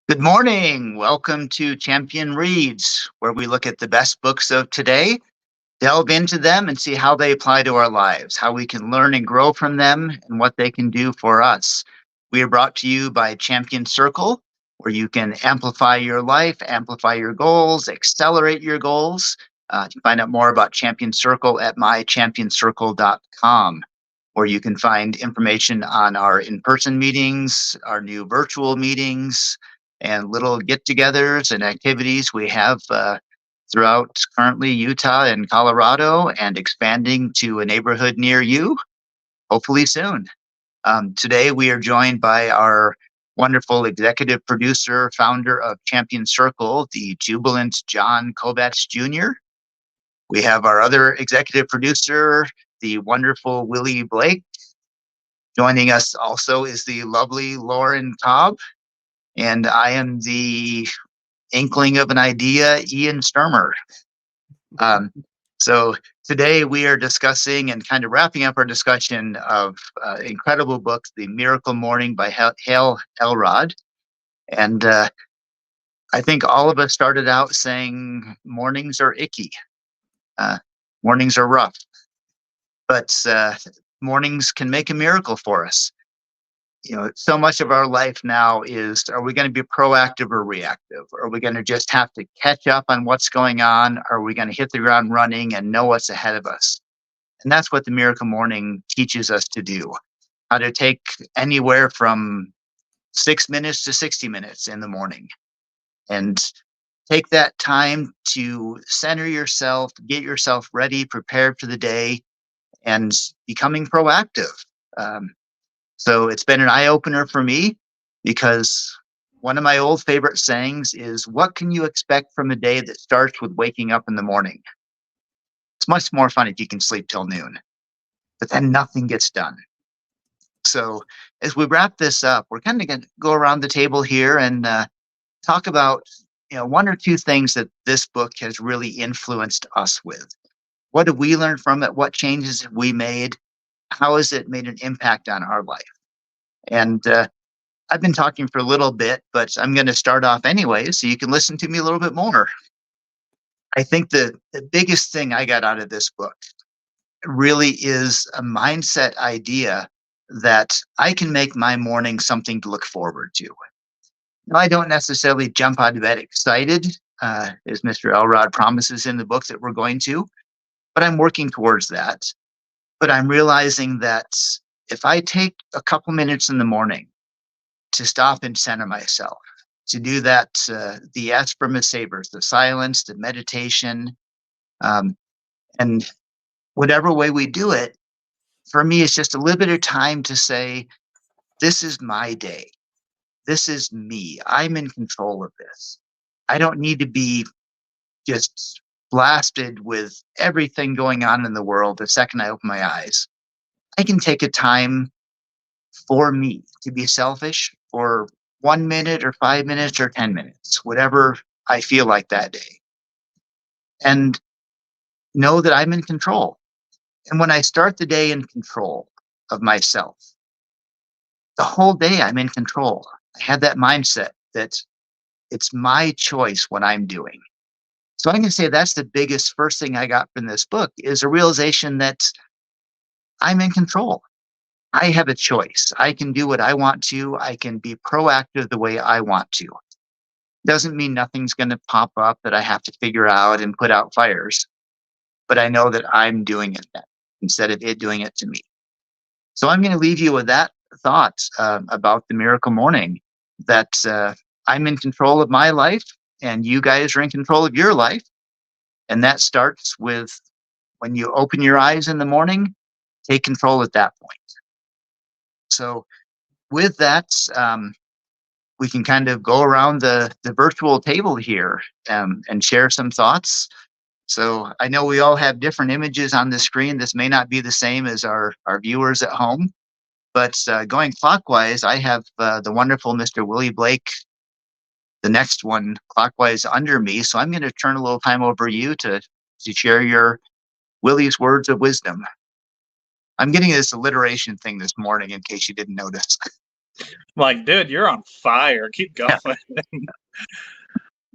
Good morning. Welcome to Champion Reads, where we look at the best books of today, delve into them, and see how they apply to our lives, how we can learn and grow from them, and what they can do for us. We are brought to you by Champion Circle, where you can amplify your life, amplify your goals, accelerate your goals. You can find out more about Champion Circle at mychampioncircle.com, where you can find information on our in person meetings, our new virtual meetings, and little get togethers and activities we have throughout currently Utah and Colorado and expanding to a neighborhood near you, hopefully soon. Today, we are joined by our wonderful executive producer, founder of Champion Circle, the jubilant John Kovacs Jr. We have our other executive producer, the wonderful Willie Blake. Joining us also is the lovely Lauren Cobb, and I am the inkling of an idea, Ian Sturmer. Um, so today we are discussing and kind of wrapping up our discussion of incredible books, The Miracle Morning by Hal Elrod. And I think all of us started out saying mornings are icky, uh, mornings are rough, but mornings can make a miracle for us. So much of our life now is, are we going to be proactive or reactive? Are we going to just have to catch up on what's going on? Are we going to hit the ground running and know what's ahead of us? And that's what the Miracle Morning teaches us to do, how to take anywhere from 6 minutes to 60 minutes in the morning and take that time to center yourself, get yourself ready, prepared for the day, and becoming proactive. Um, so it's been an eye opener for me because one of my old favorite sayings is, what can you expect from a day that starts with waking up in the morning? It's much more fun if you can sleep till noon, but then nothing gets done. So as we wrap this up, we're kind of going to go around the table here and talk about one or two things that this book has really influenced us with. What have we learned from it? What changes have we made? How has it made an impact on our life? And I've been talking for a little bit, but I'm going to start off anyway, so you can listen to me a little bit more. I think the biggest thing I got out of this book really is a mindset idea that I can make my morning something to look forward to. Now, I don't necessarily jump out of bed excited, as Mr. Elrod promises in the book that we're going to, but I'm working towards that. But I'm realizing that if I take a couple minutes in the morning to stop and center myself, to do that, the Asperma Sabers, the silence, the meditation, um, and whatever way we do it, for me, it's just a little bit of time to say, this is my day. This is me. I'm in control of this. I don't need to be just blasted with everything going on in the world the second I open my eyes. I can take a time for me to be selfish for 1 minute or 5 minutes or 10 minutes, whatever I feel like that day, and know that I'm in control. And when I start the day in control of myself, the whole day I'm in control. I have that mindset that it's my choice what I'm doing. So I'm going to say that's the biggest first thing I got from this book is a realization that I'm in control. I have a choice. I can do what I want to. I can be proactive the way I want to. Doesn't mean nothing's going to pop up that I have to figure out and put out fires, but I know that I'm doing it then, instead of it doing it to me. So I'm going to leave you with that thought about the miracle morning, that I'm in control of my life and you guys are in control of your life. And that starts with when you open your eyes in the morning, take control at that point. So with that, we can kind of go around the virtual table here and share some thoughts. So I know we all have different images on the screen. This may not be the same as our viewers at home, but going clockwise, I have the wonderful Mr. Willie Blake, the next one clockwise under me. So I'm going to turn a little time over you to share your Willie's words of wisdom. I'm getting this alliteration thing this morning in case you didn't notice. I'm like, dude, you're on fire. Keep going.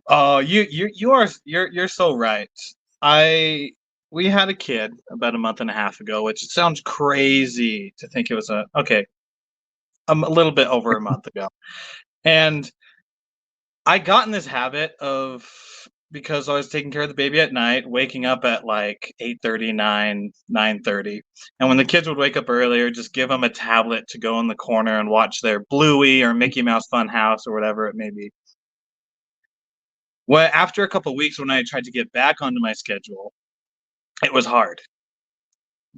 Oh, you're so right. We had a kid about a month and a half ago, which sounds crazy to think it was a little bit over a month ago. And I got in this habit of, because I was taking care of the baby at night, waking up at like 8:30, 9:30. And when the kids would wake up earlier, just give them a tablet to go in the corner and watch their Bluey or Mickey Mouse Fun House or whatever it may be. Well, after a couple of weeks, when I tried to get back onto my schedule, it was hard.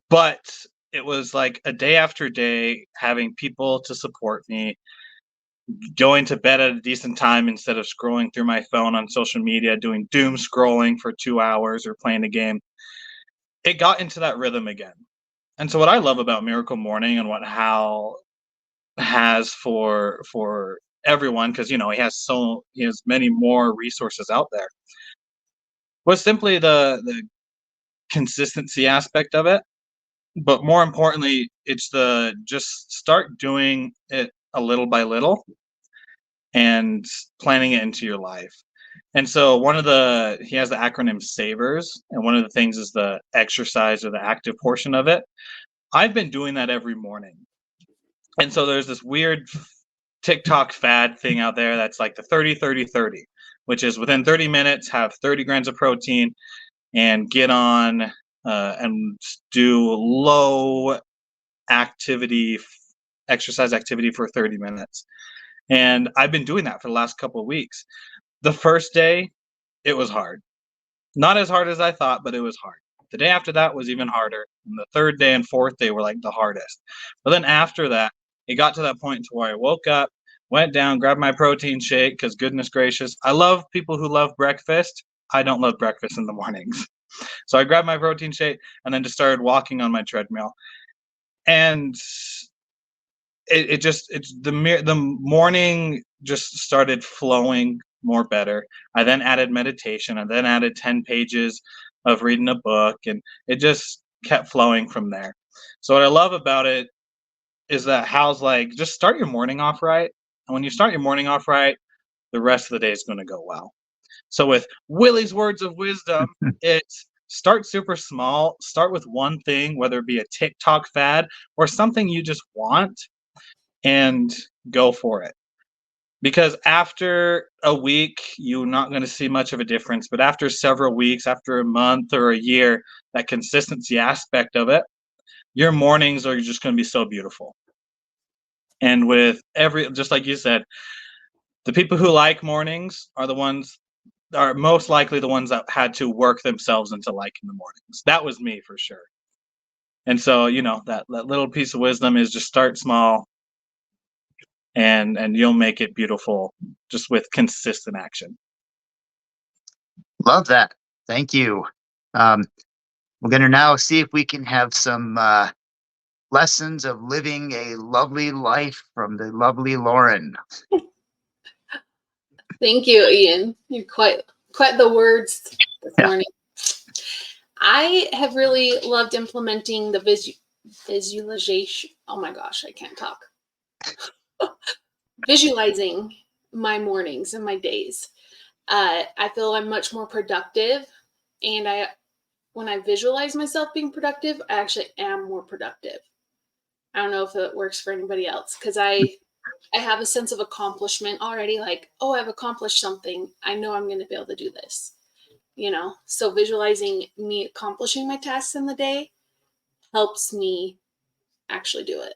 But it was like a day after day, having people to support me, going to bed at a decent time instead of scrolling through my phone on social media, doing doom scrolling for 2 hours or playing a game. It got into that rhythm again. And so what I love about Miracle Morning and what Hal has for everyone, because he has many more resources out there, was simply the consistency aspect of it. But more importantly, it's the just start doing it a little by little and planning it into your life. And so he has the acronym SAVERS, and one of the things is the exercise or the active portion of it. I've been doing that every morning. And so there's this weird TikTok fad thing out there that's like the 30-30-30, which is within 30 minutes, have 30 grams of protein and get on and do low activity, exercise activity for 30 minutes. And I've been doing that for the last couple of weeks. The first day, it was hard. Not as hard as I thought, but it was hard. The day after that was even harder. And the third day and fourth day were like the hardest. But then after that, it got to that point to where I woke up, went down, grabbed my protein shake, because goodness gracious, I love people who love breakfast. I don't love breakfast in the mornings. So I grabbed my protein shake and then just started walking on my treadmill. And the morning just started flowing more better. I then added meditation. I then added 10 pages of reading a book, and it just kept flowing from there. So what I love about it is that Hal's like, just start your morning off right. And when you start your morning off right, the rest of the day is going to go well. So with Willie's words of wisdom, it's start super small. Start with one thing, whether it be a TikTok fad or something you just want, and go for it. Because after a week, you're not going to see much of a difference. But after several weeks, after a month or a year, that consistency aspect of it, your mornings are just going to be so beautiful. And with just like you said, the people who like mornings are most likely the ones that had to work themselves into liking the mornings. That was me for sure. And so, that little piece of wisdom is just start small, and you'll make it beautiful just with consistent action. Love that. Thank you. We're going to now see if we can have some lessons of living a lovely life from the lovely Lauren. Thank you, Ian. You're quite the words this morning. I have really loved implementing the visualization. Oh my gosh, I can't talk. Visualizing my mornings and my days. I feel I'm much more productive, and when I visualize myself being productive, I actually am more productive. I don't know if it works for anybody else, because I have a sense of accomplishment already, like, oh, I've accomplished something. I know I'm going to be able to do this, So visualizing me accomplishing my tasks in the day helps me actually do it.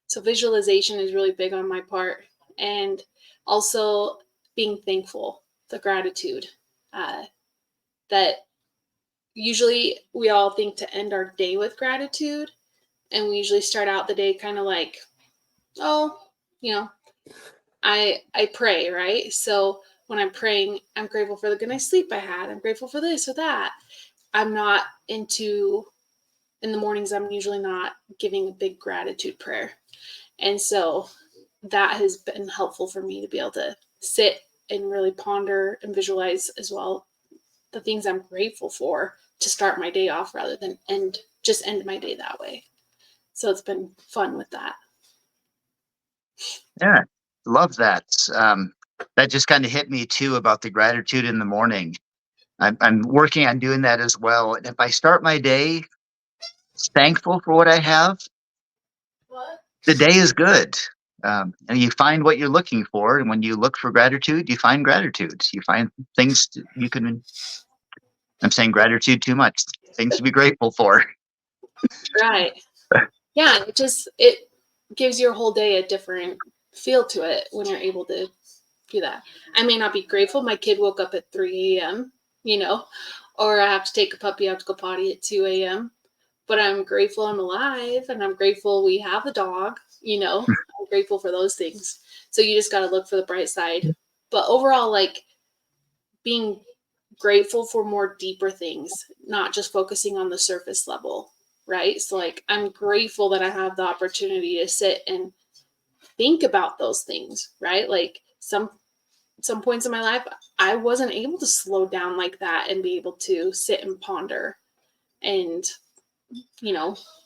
So visualization is really big on my part. And also being thankful, the gratitude, that usually we all think to end our day with gratitude. And we usually start out the day kind of like, oh, I pray, right? So when I'm praying, I'm grateful for the good night's sleep I had. I'm grateful for this or that. I'm not in the mornings, I'm usually not giving a big gratitude prayer. And so that has been helpful for me to be able to sit and really ponder and visualize as well the things I'm grateful for to start my day off, rather than end my day that way. So it's been fun with that. Yeah, love that. That just kind of hit me too about the gratitude in the morning. I'm working on doing that as well. And if I start my day thankful for what I have, the day is good. And you find what you're looking for. And when you look for gratitude, you find gratitude. You find things you can, I'm saying gratitude too much, things to be grateful for. Right. Yeah, it gives your whole day a different feel to it when you're able to do that. I may not be grateful. My kid woke up at 3 a.m., or I have to take a puppy out to go potty at 2 a.m. But I'm grateful I'm alive, and I'm grateful we have a dog, I'm grateful for those things. So you just got to look for the bright side. But overall, like, being grateful for more deeper things, not just focusing on the surface level, right? So, like, I'm grateful that I have the opportunity to sit and think about those things, right? Like, some points in my life, I wasn't able to slow down like that and be able to sit and ponder. And,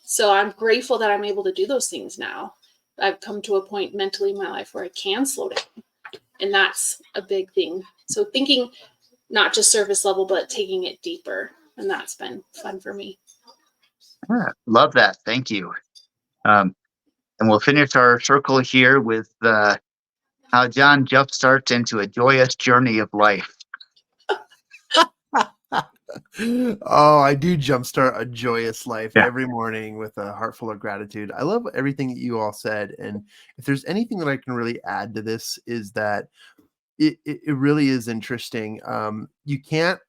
so I'm grateful that I'm able to do those things now. I've come to a point mentally in my life where I can slow down. And that's a big thing. So thinking not just surface level, but taking it deeper. And that's been fun for me. Yeah, love that. Thank you. And we'll finish our circle here with how John jumpstarts into a joyous journey of life. Oh, I do jumpstart a joyous life Yeah. every morning with a heart full of gratitude. I love everything that you all said. And if there's anything that I can really add to this, is that it really is interesting. You can't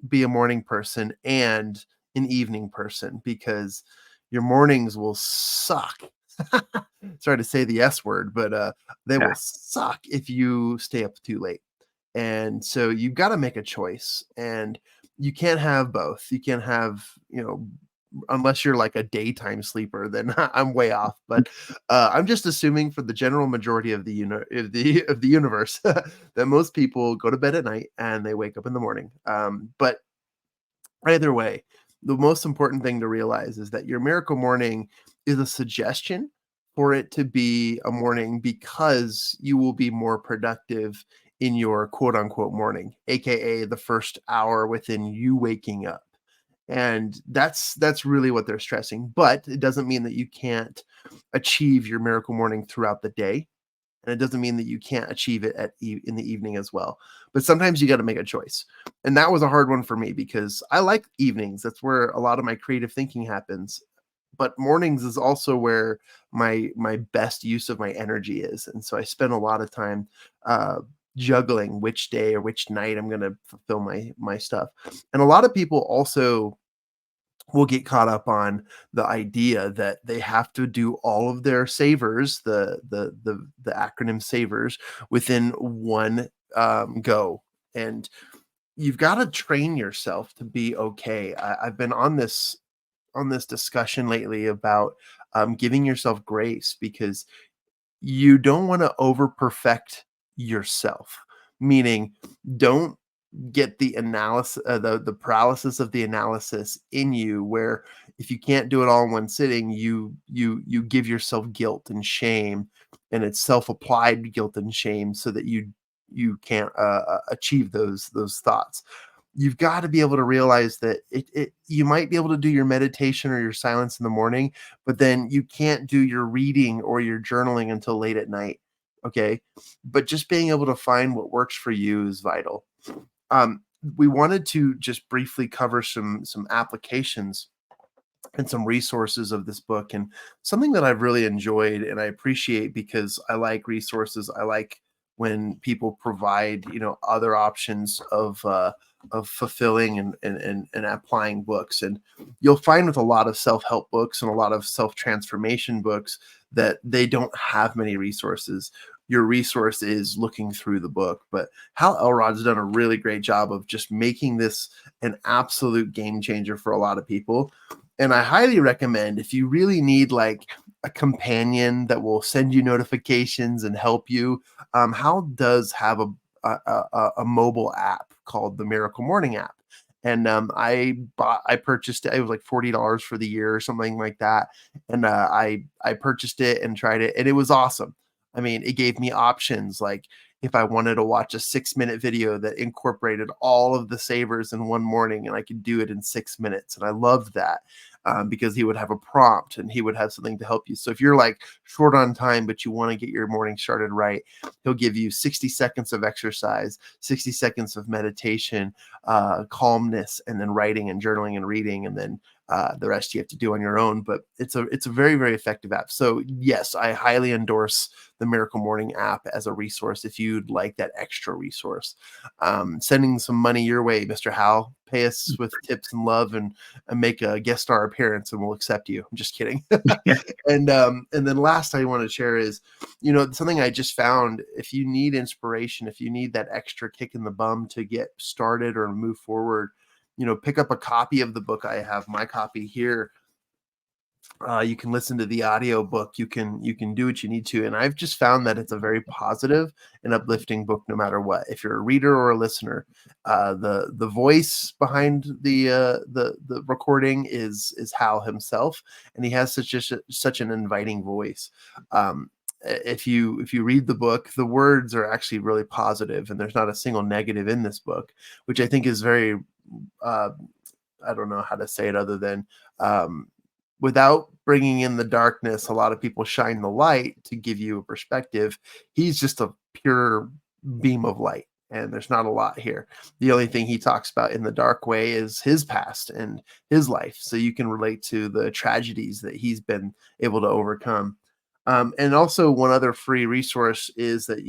be a morning person and an evening person, because your mornings will suck. Sorry to say the S word, but they Yeah. will suck if you stay up too late. And so you've got to make a choice, and you can't have both. You can't have, unless you're like a daytime sleeper, then I'm way off. But I'm just assuming for the general majority of the universe that most people go to bed at night and they wake up in the morning. But either way, the most important thing to realize is that your miracle morning is a suggestion for it to be a morning, because you will be more productive in your quote unquote morning, aka the first hour within you waking up. And that's really what they're stressing. But it doesn't mean that you can't achieve your miracle morning throughout the day, and it doesn't mean that you can't achieve it in the evening as well. But sometimes you got to make a choice, and that was a hard one for me, because I like evenings. That's where a lot of my creative thinking happens. But mornings is also where my best use of my energy is, and so I spend a lot of time juggling which day or which night I'm going to fulfill my stuff. And a lot of people also will get caught up on the idea that they have to do all of their savers, the acronym savers, within one go. And you've got to train yourself to be okay. I've been on this discussion lately about giving yourself grace, because you don't want to over perfect yourself. Meaning, don't get the analysis, the paralysis of the analysis in you, where if you can't do it all in one sitting, you give yourself guilt and shame, and it's self-applied guilt and shame, so that you can't achieve those thoughts. You've got to be able to realize that you might be able to do your meditation or your silence in the morning, but then you can't do your reading or your journaling until late at night. Okay. But just being able to find what works for you is vital. um, we wanted to just briefly cover some applications and some resources of this book, and something that I've really enjoyed and I appreciate, because I like resources. I like when people provide, other options of fulfilling and applying books. And you'll find with a lot of self-help books and a lot of self-transformation books that they don't have many resources. Your resource is looking through the book. But Hal Elrod's done a really great job of just making this an absolute game changer for a lot of people. And I highly recommend, if you really need like a companion that will send you notifications and help you, Hal does have a mobile app called the Miracle Morning app. And I purchased it. It was like $40 for the year or something like that. And I purchased it and tried it, and it was awesome. I mean, it gave me options, like if I wanted to watch a 6-minute video that incorporated all of the savers in one morning, and I could do it in 6 minutes. And I loved that, because he would have a prompt and he would have something to help you. So if you're like short on time, but you want to get your morning started right, he'll give you 60 seconds of exercise, 60 seconds of meditation, calmness, and then writing and journaling and reading. And then the rest you have to do on your own. But it's a very, very effective app. So yes, I highly endorse the Miracle Morning app as a resource if you'd like that extra resource. Sending some money your way, Mr. Hal. Pay us with tips and love, and make a guest star appearance, and we'll accept you. I'm just kidding. And then last I want to share is, something I just found. If you need inspiration, if you need that extra kick in the bum to get started or move forward, pick up a copy of the book. I have my copy here. You can listen to the audio book. You can do what you need to. And I've just found that it's a very positive and uplifting book, no matter what. If you're a reader or a listener, the voice behind the recording is Hal himself, and he has such an inviting voice. If you read the book, the words are actually really positive, and there's not a single negative in this book, which I think is very I don't know how to say it other than, without bringing in the darkness, a lot of people shine the light to give you a perspective. He's just a pure beam of light, and there's not a lot here. The only thing he talks about in the dark way is his past and his life. So you can relate to the tragedies that he's been able to overcome. And also, one other free resource is that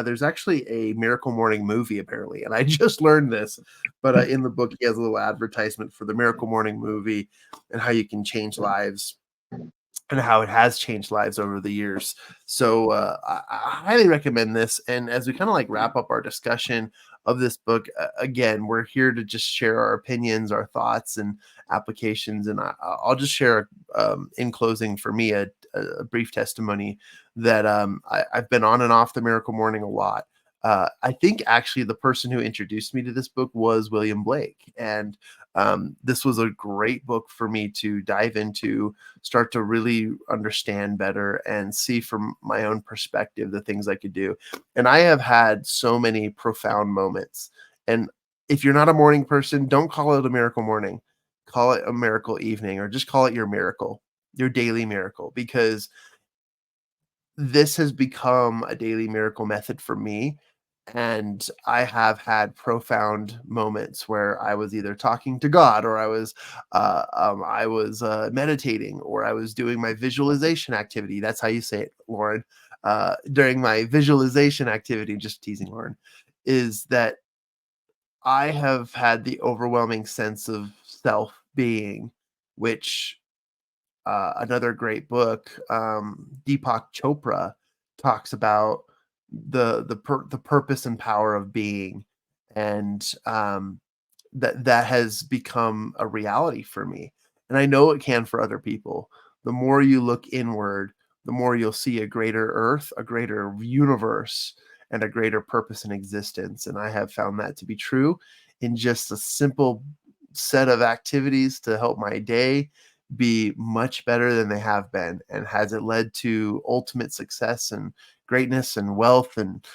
there's actually a Miracle Morning movie, apparently, and I just learned this. But in the book, he has a little advertisement for the Miracle Morning movie and how you can change lives and how it has changed lives over the years. So I highly recommend this. And as we kind of like wrap up our discussion of this book, again, we're here to just share our opinions, our thoughts, and applications. And I'll just share, in closing, for me, a brief testimony that I've been on and off the Miracle Morning a lot. I think actually the person who introduced me to this book was William Blake. And this was a great book for me to dive into, start to really understand better, and see from my own perspective the things I could do. And I have had so many profound moments. And if you're not a morning person, don't call it a miracle morning. Call it a miracle evening, or just call it your miracle, your daily miracle, because this has become a daily miracle method for me. And I have had profound moments where I was either talking to God, or I was meditating, or I was doing my visualization activity. That's how you say it, Lauren. During my visualization activity, just teasing Lauren, is that I have had the overwhelming sense of self-being, which another great book, Deepak Chopra talks about the purpose and power of being, and that has become a reality for me, and I know it can for other people. The more you look inward, the more you'll see a greater earth, a greater universe, and a greater purpose in existence. And I have found that to be true in just a simple set of activities to help my day be much better than they have been. And has it led to ultimate success and greatness and wealth and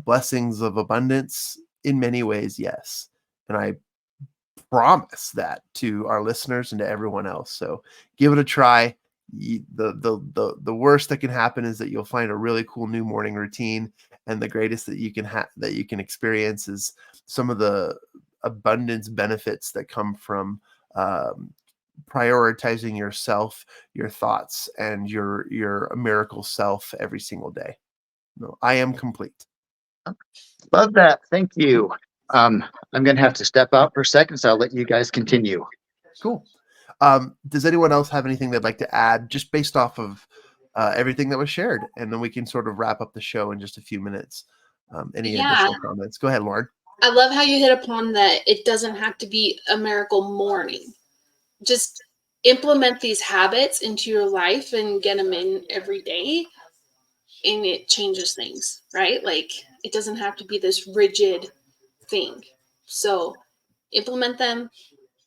blessings of abundance? In many ways, yes. And I promise that to our listeners and to everyone else. So give it a try. The worst that can happen is that you'll find a really cool new morning routine, and the greatest that you can experience is some of the abundance benefits that come from prioritizing yourself, your thoughts, and your miracle self every single day. No, I am complete. Love that. Thank you. I'm going to have to step out for a second, so I'll let you guys continue. Cool. Does anyone else have anything they'd like to add, just based off of everything that was shared? And then we can sort of wrap up the show in just a few minutes. Any additional comments? Go ahead, Lauren. I love how you hit upon that it doesn't have to be a miracle morning. Just implement these habits into your life and get them in every day, and it changes things, right? Like, it doesn't have to be this rigid thing. So implement them,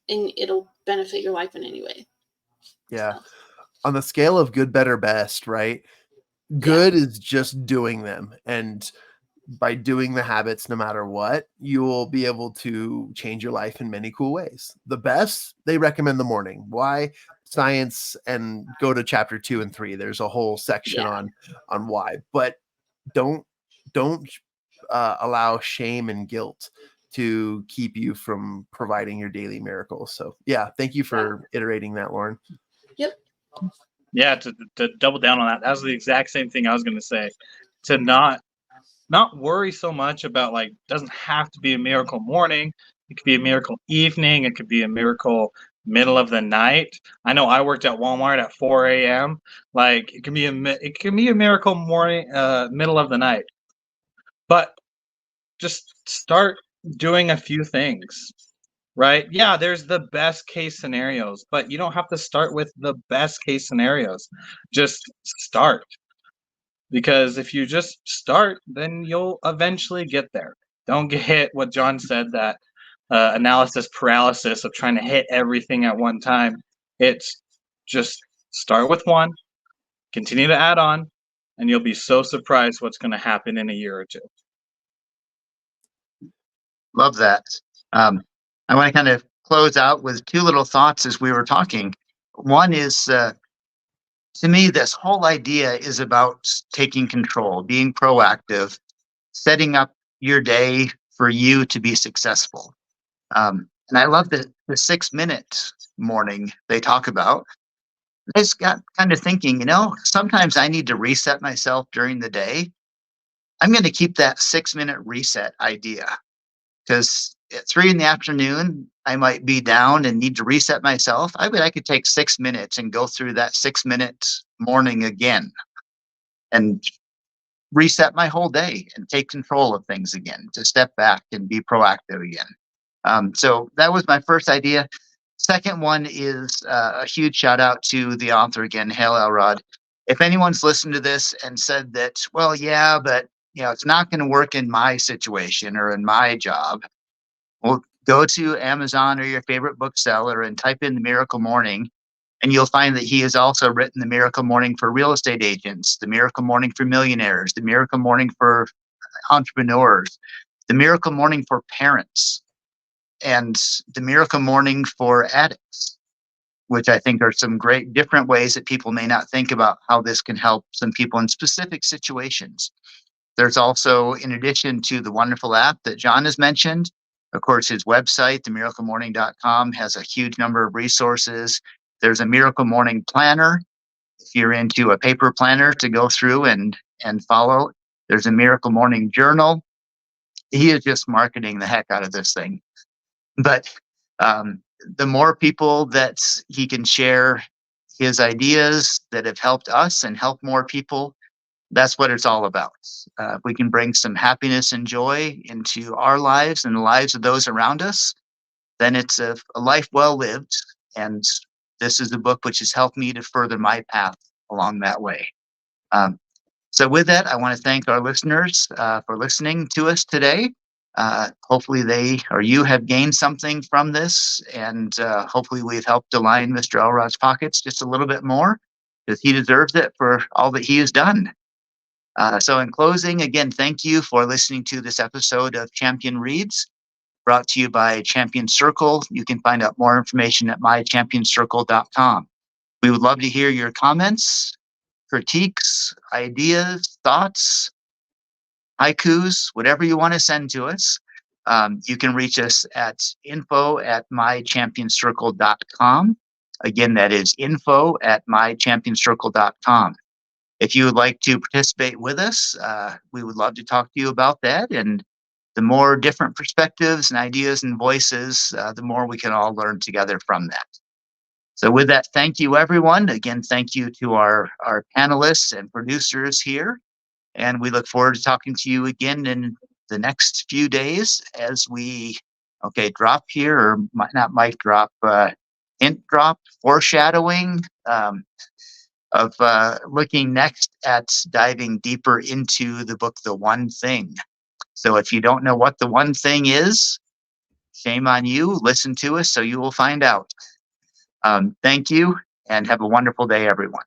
and it'll benefit your life in any way. Yeah. So. On the scale of good, better, best, right? Good is just doing them. And by doing the habits, no matter what, you will be able to change your life in many cool ways. The best, they recommend the morning. Why? Science, and go to chapter 2 and 3. There's a whole section Yeah. on why. But don't allow shame and guilt to keep you from providing your daily miracles. So yeah, thank you for iterating that, Lauren. Yep. Yeah, to double down on that, that was the exact same thing I was going to say. To not worry so much about, like, doesn't have to be a miracle morning. It could be a miracle evening. It could be a miracle middle of the night. I know I worked at Walmart at 4 a.m. Like, it can be a miracle morning, middle of the night. But just start doing a few things, right? Yeah, there's the best case scenarios, but you don't have to start with the best case scenarios. Just start. Because if you just start, then you'll eventually get there. Don't get hit what John said, that analysis paralysis of trying to hit everything at one time. It's just start with one, continue to add on, and you'll be so surprised what's going to happen in a year or two. Love that. I want to kind of close out with two little thoughts as we were talking. One is, to me, this whole idea is about taking control, being proactive, setting up your day for you to be successful. And I love the 6-minute morning they talk about. I just got kind of thinking, sometimes I need to reset myself during the day. I'm going to keep that 6-minute reset idea, because at 3 p.m, I might be down and need to reset myself. I could take 6 minutes and go through that 6-minute morning again and reset my whole day and take control of things again, to step back and be proactive again. So that was my first idea. Second one is a huge shout out to the author again, Hal Elrod. If anyone's listened to this and said that, well, yeah, but it's not going to work in my situation or in my job, well, go to Amazon or your favorite bookseller and type in The Miracle Morning, and you'll find that he has also written The Miracle Morning for real estate agents, The Miracle Morning for millionaires, The Miracle Morning for entrepreneurs, The Miracle Morning for parents, and The Miracle Morning for addicts, which I think are some great different ways that people may not think about how this can help some people in specific situations. There's also, in addition to the wonderful app that John has mentioned, of course, his website, themiraclemorning.com, has a huge number of resources. There's a Miracle Morning Planner, if you're into a paper planner to go through and follow. There's a Miracle Morning Journal. He is just marketing the heck out of this thing. But the more people that he can share his ideas that have helped us and help more people, that's what it's all about. If we can bring some happiness and joy into our lives and the lives of those around us, then it's a life well lived. And this is a book which has helped me to further my path along that way. So with that, I want to thank our listeners for listening to us today. Hopefully they or you have gained something from this, and hopefully we've helped align Mr. Elrod's pockets just a little bit more, because he deserves it for all that he has done. So in closing, again, thank you for listening to this episode of Champion Reads, brought to you by Champion Circle. You can find out more information at mychampionscircle.com. We would love to hear your comments, critiques, ideas, thoughts, haikus, whatever you want to send to us. You can reach us at info@mychampionscircle.com. Again, that is info@mychampionscircle.com. If you would like to participate with us, we would love to talk to you about that. And the more different perspectives and ideas and voices, the more we can all learn together from that. So with that, thank you, everyone. Again, thank you to our panelists and producers here. And we look forward to talking to you again in the next few days as we, drop here, or not mic drop, hint drop, foreshadowing, of looking next at diving deeper into the book, The One Thing. So if you don't know what The One Thing is, shame on you. Listen to us so you will find out. Thank you, and have a wonderful day, everyone.